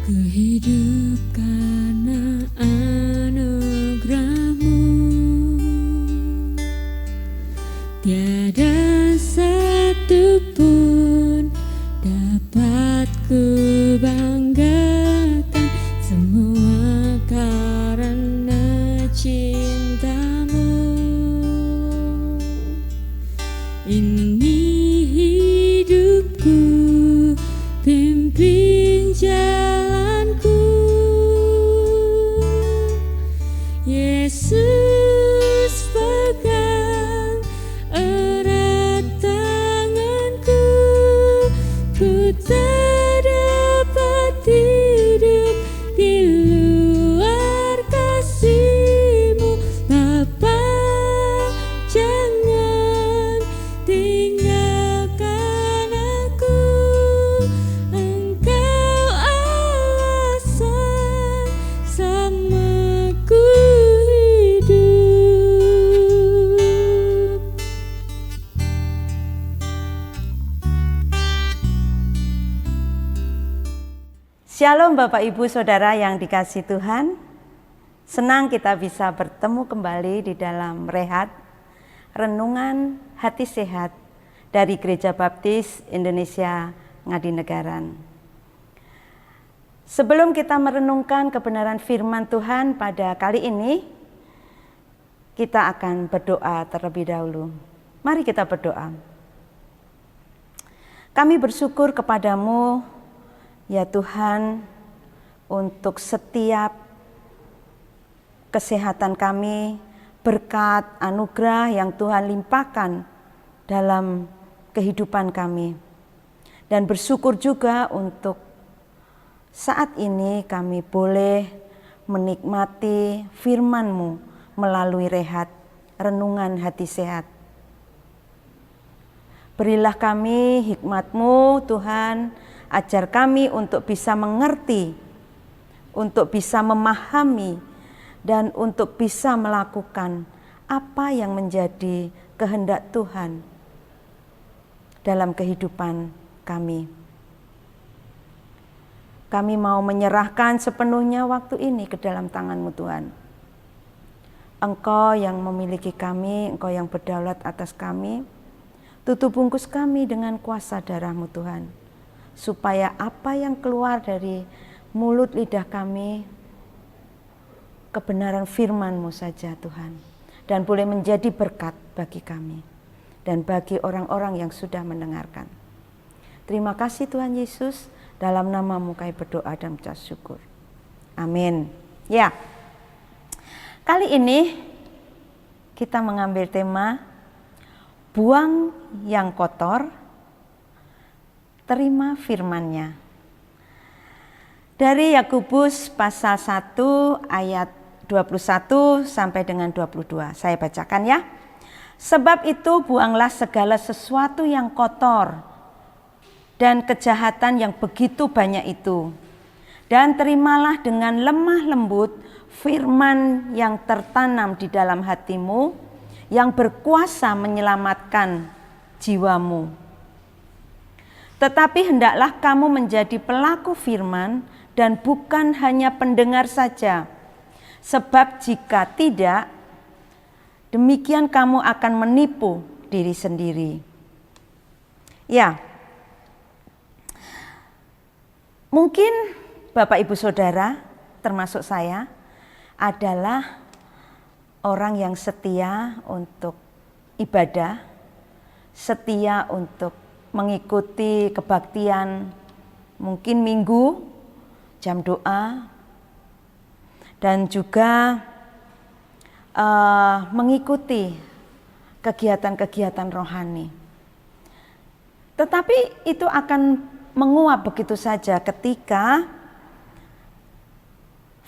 Ku hidup karena anugerah-Mu, tiada satu pun dapat ku banggakan, semua karena cinta-Mu. Ini hidupku, pimpin jalanku, Yesus pegang erat tanganku. Ku tak dapat hidup di luar kasih-Mu, Bapa, jangan tinggalkan aku. Engkau alasan samaku hidup. Shalom Bapak Ibu Saudara yang dikasihi Tuhan. Senang kita bisa bertemu kembali di dalam rehat renungan hati sehat dari Gereja Baptis Indonesia Ngadinegara. Sebelum kita merenungkan kebenaran firman Tuhan pada kali ini, kita akan berdoa terlebih dahulu. Mari kita berdoa. Kami bersyukur kepadamu, ya Tuhan, untuk setiap kesehatan kami, berkat anugerah yang Tuhan limpahkan dalam kehidupan kami. Dan bersyukur juga untuk saat ini kami boleh menikmati firman-Mu melalui rehat renungan hati sehat. Berilah kami hikmat-Mu Tuhan, ajar kami untuk bisa mengerti, untuk bisa memahami, dan untuk bisa melakukan apa yang menjadi kehendak Tuhan dalam kehidupan kami. Kami mau menyerahkan sepenuhnya waktu ini ke dalam tangan-Mu Tuhan. Engkau yang memiliki kami, Engkau yang berdaulat atas kami. Tutup bungkus kami dengan kuasa darah-Mu Tuhan, supaya apa yang keluar dari mulut lidah kami, kebenaran firman-Mu saja Tuhan, dan boleh menjadi berkat bagi kami dan bagi orang-orang yang sudah mendengarkan. Terima kasih Tuhan Yesus, dalam nama-Mu kami berdoa dan mengucap syukur. Amin. Ya, kali ini kita mengambil tema buang yang kotor, terima firman-Nya. Dari Yakobus pasal 1 ayat 21 sampai dengan 22. Saya bacakan ya. Sebab itu buanglah segala sesuatu yang kotor dan kejahatan yang begitu banyak itu, dan terimalah dengan lemah lembut firman yang tertanam di dalam hatimu, yang berkuasa menyelamatkan jiwamu. Tetapi hendaklah kamu menjadi pelaku firman dan bukan hanya pendengar saja. Sebab jika tidak, demikian kamu akan menipu diri sendiri. Ya, mungkin Bapak Ibu Saudara, termasuk saya, adalah orang yang setia untuk ibadah, setia untuk mengikuti kebaktian, mungkin minggu, jam doa, dan juga mengikuti kegiatan-kegiatan rohani. Tetapi itu akan menguap begitu saja ketika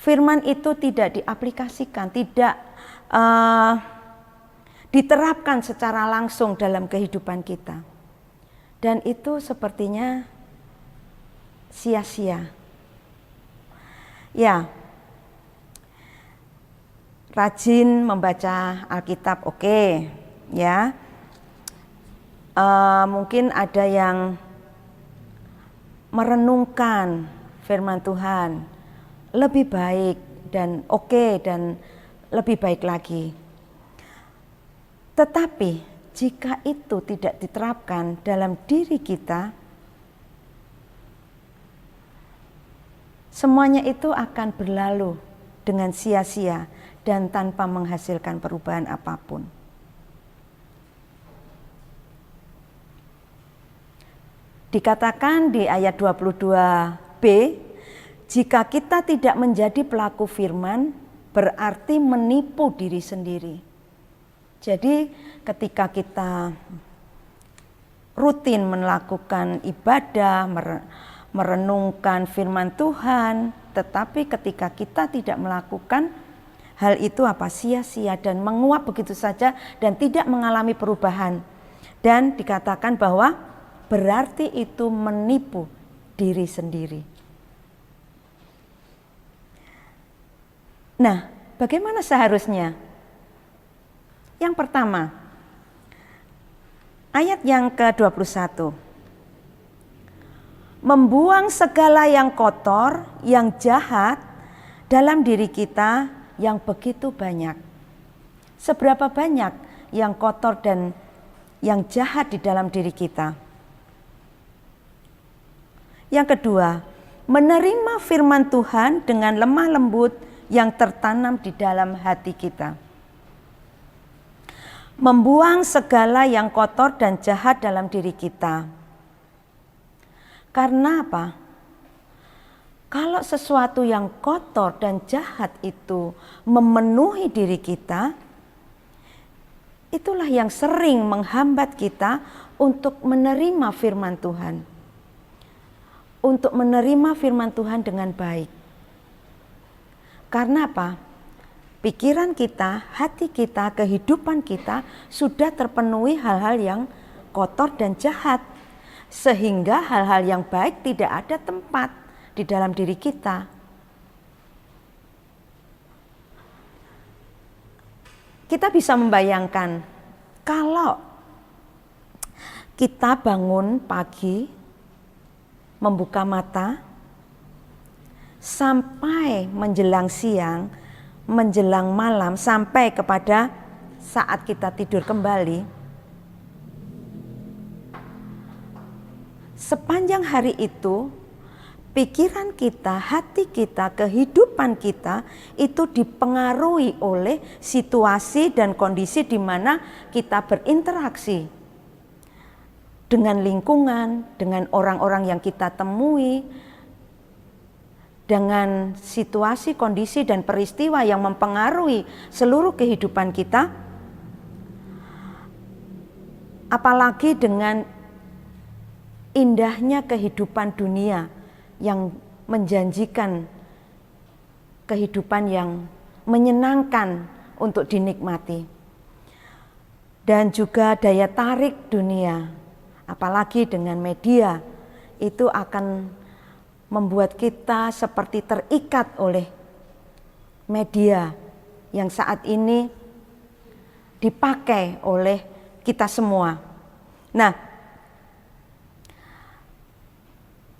firman itu tidak diaplikasikan, tidak diterapkan secara langsung dalam kehidupan kita. Dan itu sepertinya sia-sia. Ya, rajin membaca Alkitab, oke, ya. Mungkin ada yang merenungkan firman Tuhan lebih baik dan oke dan lebih baik lagi. Tetapi jika itu tidak diterapkan dalam diri kita, semuanya itu akan berlalu dengan sia-sia dan tanpa menghasilkan perubahan apapun. Dikatakan di ayat 22b, jika kita tidak menjadi pelaku firman, berarti menipu diri sendiri. Jadi ketika kita rutin melakukan ibadah, merenungkan firman Tuhan, tetapi ketika kita tidak melakukan hal itu sia-sia dan menguap begitu saja dan tidak mengalami perubahan. Dan dikatakan bahwa berarti itu menipu diri sendiri. Nah, bagaimana seharusnya? Yang pertama, ayat yang ke-21. Membuang segala yang kotor, yang jahat dalam diri kita yang begitu banyak. Seberapa banyak yang kotor dan yang jahat di dalam diri kita? Yang kedua, menerima firman Tuhan dengan lemah lembut yang tertanam di dalam hati kita. Membuang segala yang kotor dan jahat dalam diri kita. Karena apa? Kalau sesuatu yang kotor dan jahat itu memenuhi diri kita, itulah yang sering menghambat kita untuk menerima firman Tuhan. Untuk menerima firman Tuhan dengan baik. Karena apa? Pikiran kita, hati kita, kehidupan kita sudah terpenuhi hal-hal yang kotor dan jahat. Sehingga hal-hal yang baik tidak ada tempat di dalam diri kita. Kita bisa membayangkan kalau kita bangun pagi, membuka mata, sampai menjelang siang, menjelang malam, sampai kepada saat kita tidur kembali. Sepanjang hari itu, pikiran kita, hati kita, kehidupan kita itu dipengaruhi oleh situasi dan kondisi di mana kita berinteraksi dengan lingkungan, dengan orang-orang yang kita temui, dengan situasi, kondisi, dan peristiwa yang mempengaruhi seluruh kehidupan kita, apalagi dengan indahnya kehidupan dunia yang menjanjikan kehidupan yang menyenangkan untuk dinikmati, dan juga daya tarik dunia. Apalagi dengan media, itu akan membuat kita seperti terikat oleh media yang saat ini dipakai oleh kita semua. Nah,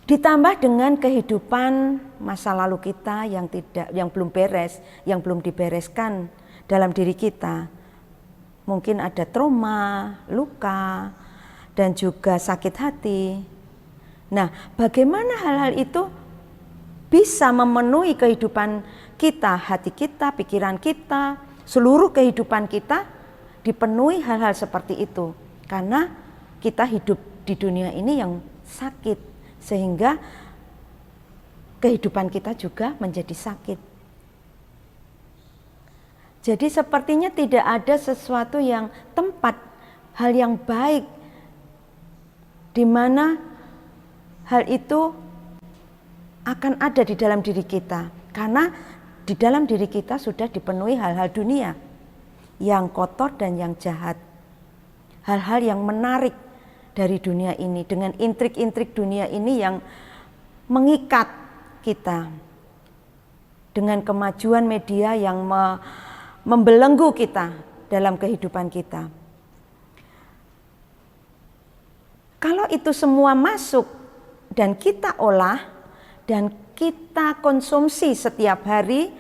ditambah dengan kehidupan masa lalu kita yang belum beres, yang belum dibereskan dalam diri kita. Mungkin ada trauma, luka, dan juga sakit hati. Nah, bagaimana hal-hal itu bisa memenuhi kehidupan kita, hati kita, pikiran kita, seluruh kehidupan kita dipenuhi hal-hal seperti itu. Karena kita hidup di dunia ini yang sakit, sehingga kehidupan kita juga menjadi sakit. Jadi sepertinya tidak ada sesuatu yang tempat, hal yang baik, di mana hal itu akan ada di dalam diri kita. Karena di dalam diri kita sudah dipenuhi hal-hal dunia yang kotor dan yang jahat. Hal-hal yang menarik dari dunia ini, dengan intrik-intrik dunia ini yang mengikat kita. Dengan kemajuan media yang membelenggu kita dalam kehidupan kita. Kalau itu semua masuk dan kita olah dan kita konsumsi setiap hari,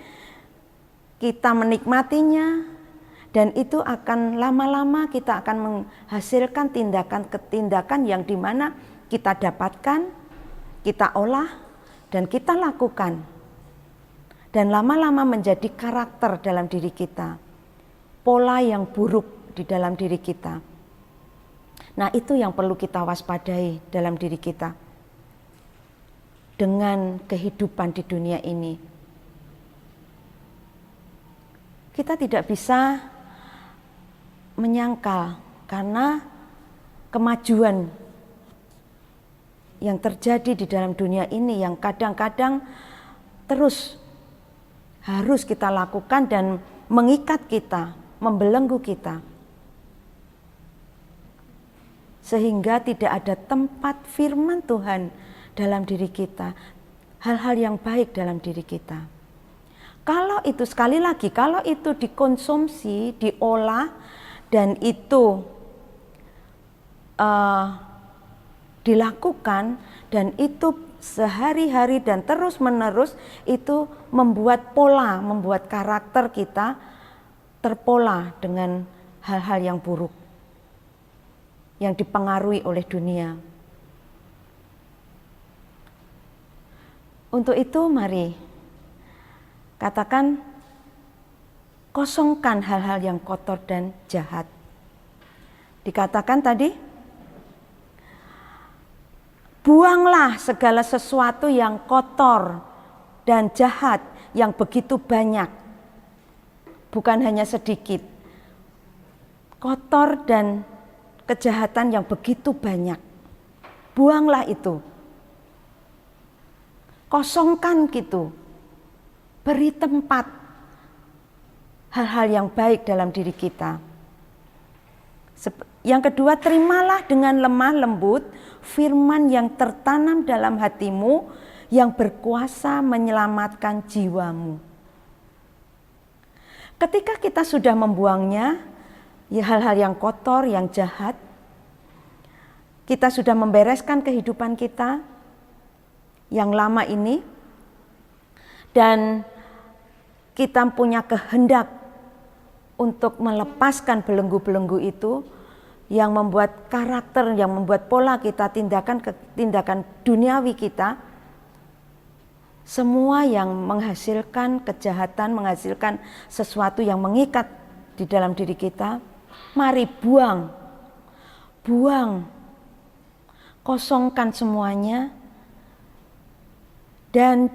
kita menikmatinya, dan itu akan lama-lama kita akan menghasilkan tindakan-tindakan yang dimana kita dapatkan, kita olah, dan kita lakukan. Dan lama-lama menjadi karakter dalam diri kita, pola yang buruk di dalam diri kita. Nah, itu yang perlu kita waspadai dalam diri kita dengan kehidupan di dunia ini. Kita tidak bisa menyangkal karena kemajuan yang terjadi di dalam dunia ini yang kadang-kadang terus harus kita lakukan dan mengikat kita, membelenggu kita. Sehingga tidak ada tempat firman Tuhan dalam diri kita, hal-hal yang baik dalam diri kita. Kalau itu, sekali lagi, kalau itu dikonsumsi, diolah, dan itu dilakukan, dan itu sehari-hari dan terus-menerus, itu membuat pola, membuat karakter kita terpola dengan hal-hal yang buruk, yang dipengaruhi oleh dunia. Untuk itu mari katakan, kosongkan hal-hal yang kotor dan jahat. Dikatakan tadi, buanglah segala sesuatu yang kotor dan jahat yang begitu banyak. Bukan hanya sedikit. Kotor dan kejahatan yang begitu banyak. Buanglah itu. Kosongkan gitu. Beri tempat hal-hal yang baik dalam diri kita. Yang kedua, terimalah dengan lemah lembut firman yang tertanam dalam hatimu yang berkuasa menyelamatkan jiwamu. Ketika kita sudah membuangnya, ya hal-hal yang kotor, yang jahat, kita sudah membereskan kehidupan kita yang lama ini, dan kita punya kehendak untuk melepaskan belenggu-belenggu itu yang membuat karakter, yang membuat pola kita, tindakan duniawi kita, semua yang menghasilkan kejahatan, menghasilkan sesuatu yang mengikat di dalam diri kita, mari buang, kosongkan semuanya, dan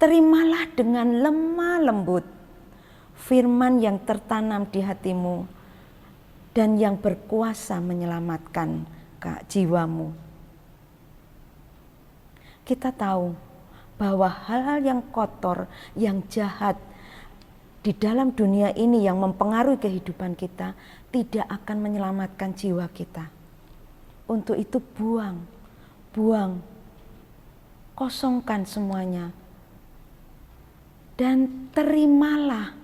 terimalah dengan lemah lembut firman yang tertanam di hatimu dan yang berkuasa menyelamatkan jiwamu. Kita tahu bahwa hal-hal yang kotor, yang jahat di dalam dunia ini yang mempengaruhi kehidupan kita tidak akan menyelamatkan jiwa kita. Untuk itu buang, kosongkan semuanya. Dan terimalah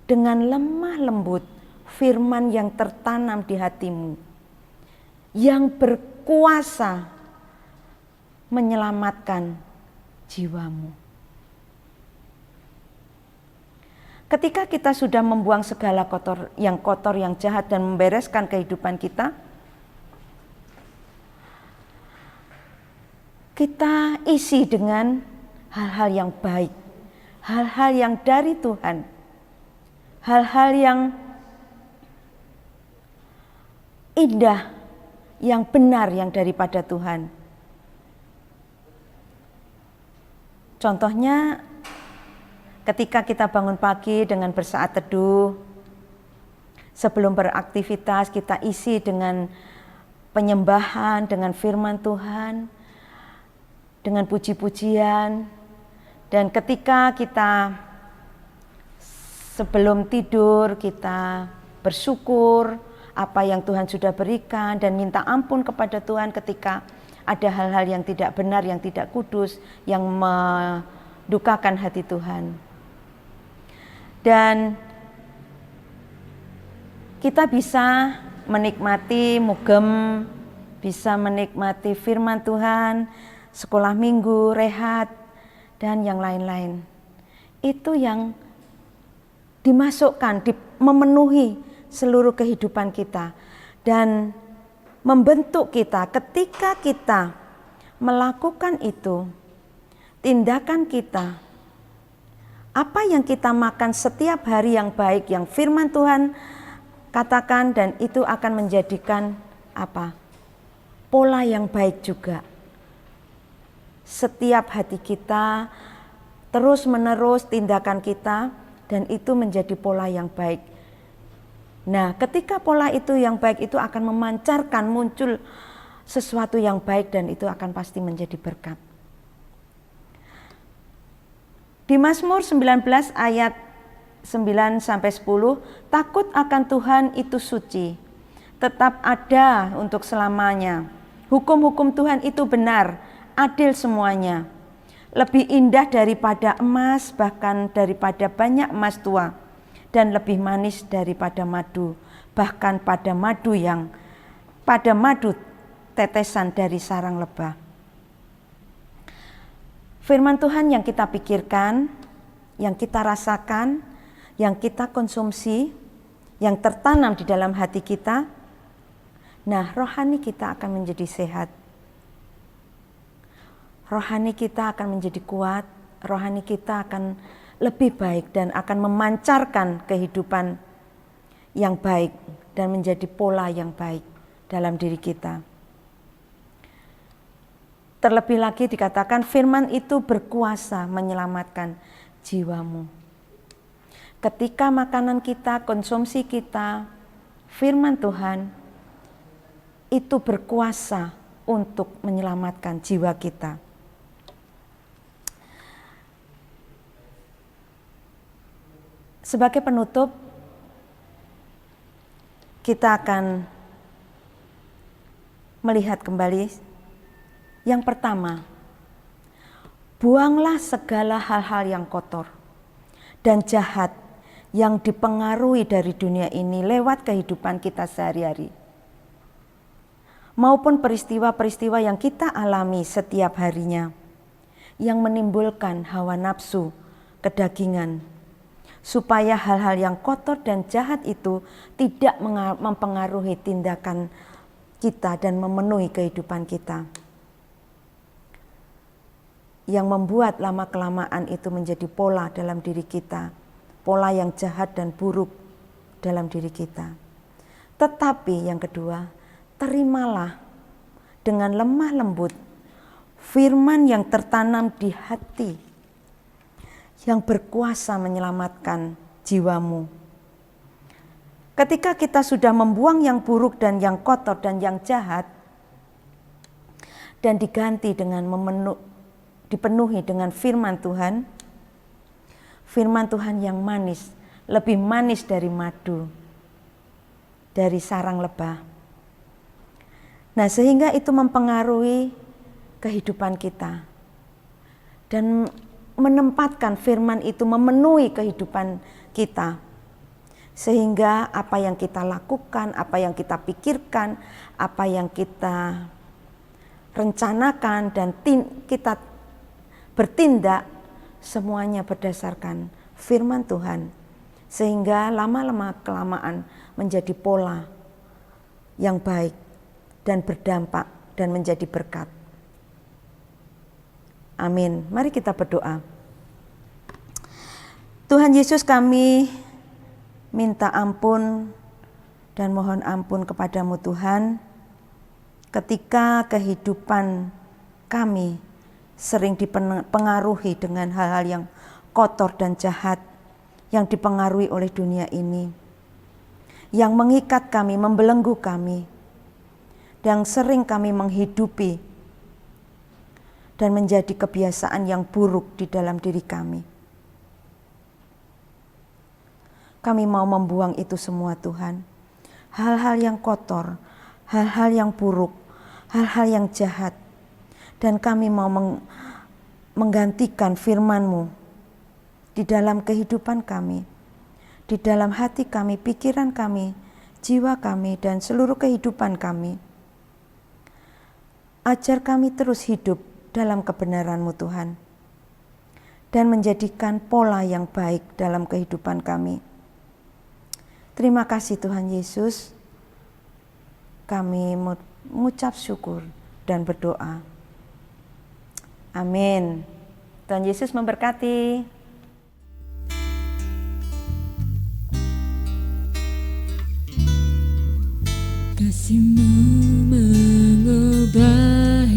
dengan lemah lembut firman yang tertanam di hatimu, yang berkuasa menyelamatkan jiwamu. Ketika kita sudah membuang segala kotor, yang jahat, dan membereskan kehidupan kita, kita isi dengan hal-hal yang baik, hal-hal yang dari Tuhan, hal-hal yang indah, yang benar, yang daripada Tuhan. Contohnya, ketika kita bangun pagi dengan bersaat teduh, sebelum beraktivitas kita isi dengan penyembahan, dengan firman Tuhan, dengan puji-pujian. Dan ketika kita sebelum tidur, kita bersyukur apa yang Tuhan sudah berikan dan minta ampun kepada Tuhan ketika ada hal-hal yang tidak benar, yang tidak kudus, yang mendukakan hati Tuhan. Dan kita bisa menikmati mugem, bisa menikmati firman Tuhan, sekolah minggu, rehat, dan yang lain-lain. Itu yang dimasukkan, memenuhi seluruh kehidupan kita dan membentuk kita. Ketika kita melakukan itu, tindakan kita, apa yang kita makan setiap hari yang baik, yang firman Tuhan katakan, dan itu akan menjadikan apa? Pola yang baik juga. Setiap hati kita, terus menerus tindakan kita, dan itu menjadi pola yang baik. Nah, ketika pola itu yang baik itu akan memancarkan, muncul sesuatu yang baik, dan itu akan pasti menjadi berkat. Di Mazmur 19 ayat 9-10, takut akan Tuhan itu suci, tetap ada untuk selamanya. Hukum-hukum Tuhan itu benar, adil semuanya. Lebih indah daripada emas, bahkan daripada banyak emas tua, dan lebih manis daripada madu, bahkan pada madu tetesan dari sarang lebah. Firman Tuhan yang kita pikirkan, yang kita rasakan, yang kita konsumsi, yang tertanam di dalam hati kita, nah rohani kita akan menjadi sehat. Rohani kita akan menjadi kuat, rohani kita akan lebih baik dan akan memancarkan kehidupan yang baik dan menjadi pola yang baik dalam diri kita. Terlebih lagi dikatakan firman itu berkuasa menyelamatkan jiwamu. Ketika makanan kita, konsumsi kita, firman Tuhan itu berkuasa untuk menyelamatkan jiwa kita. Sebagai penutup, kita akan melihat kembali. Yang pertama, buanglah segala hal-hal yang kotor dan jahat yang dipengaruhi dari dunia ini lewat kehidupan kita sehari-hari, maupun peristiwa-peristiwa yang kita alami setiap harinya yang menimbulkan hawa nafsu, kedagingan, supaya hal-hal yang kotor dan jahat itu tidak mempengaruhi tindakan kita dan memenuhi kehidupan kita, yang membuat lama-kelamaan itu menjadi pola dalam diri kita, pola yang jahat dan buruk dalam diri kita. Tetapi yang kedua, terimalah dengan lemah lembut firman yang tertanam di hati, yang berkuasa menyelamatkan jiwamu. Ketika kita sudah membuang yang buruk dan yang kotor dan yang jahat, dan diganti dengan dipenuhi dengan firman Tuhan yang manis, lebih manis dari madu, dari sarang lebah. Nah, sehingga itu mempengaruhi kehidupan kita dan menempatkan firman itu memenuhi kehidupan kita, sehingga apa yang kita lakukan, apa yang kita pikirkan, apa yang kita rencanakan dan kita bertindak, semuanya berdasarkan firman Tuhan, sehingga lama-lama kelamaan menjadi pola yang baik dan berdampak dan menjadi berkat. Amin. Mari kita berdoa. Tuhan Yesus, kami minta ampun dan mohon ampun kepadamu Tuhan, ketika kehidupan kami sering dipengaruhi dengan hal-hal yang kotor dan jahat, yang dipengaruhi oleh dunia ini, yang mengikat kami, membelenggu kami, yang sering kami menghidupi dan menjadi kebiasaan yang buruk di dalam diri kami. Kami mau membuang itu semua Tuhan, hal-hal yang kotor, hal-hal yang buruk, hal-hal yang jahat, dan kami mau menggantikan firman-Mu di dalam kehidupan kami, di dalam hati kami, pikiran kami, jiwa kami, dan seluruh kehidupan kami. Ajar kami terus hidup dalam kebenaran-Mu Tuhan. dan menjadikan pola yang baik dalam kehidupan kami. Terima kasih Tuhan Yesus. Kami mengucap syukur dan berdoa. Amin. Tuhan Yesus memberkati. Kasih-Mu mengubah